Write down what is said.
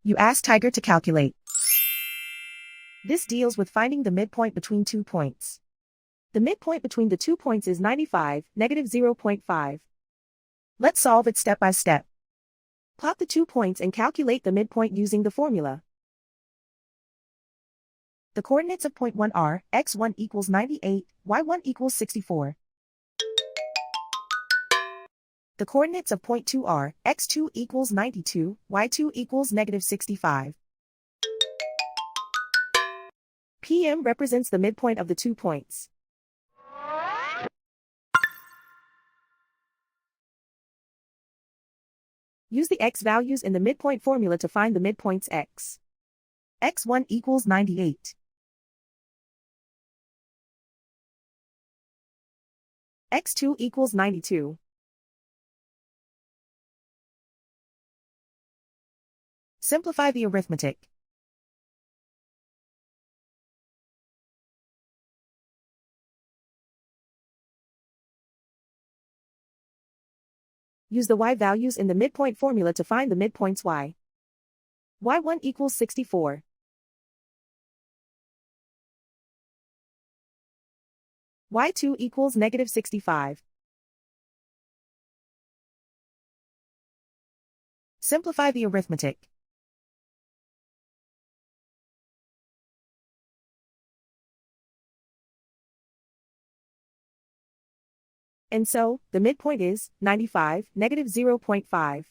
You ask Tiger to calculate. This deals with finding the midpoint between 2 points. The midpoint between the 2 points is 95, negative 0.5. Let's solve it step by step. Plot the 2 points and calculate the midpoint using the formula. The coordinates of point 1 are x1 equals 98, y1 equals 64. The coordinates of point 2 are x2 equals 92, y2 equals negative 65. PM represents the midpoint of the 2 points. Use the x values in the midpoint formula to find the midpoints x. x1 equals 98. x2 equals 92. Simplify the arithmetic. Use the y values in the midpoint formula to find the midpoints y. y1 equals 64. y2 equals negative 65. Simplify the arithmetic. And so, the midpoint is 95, negative 0.5.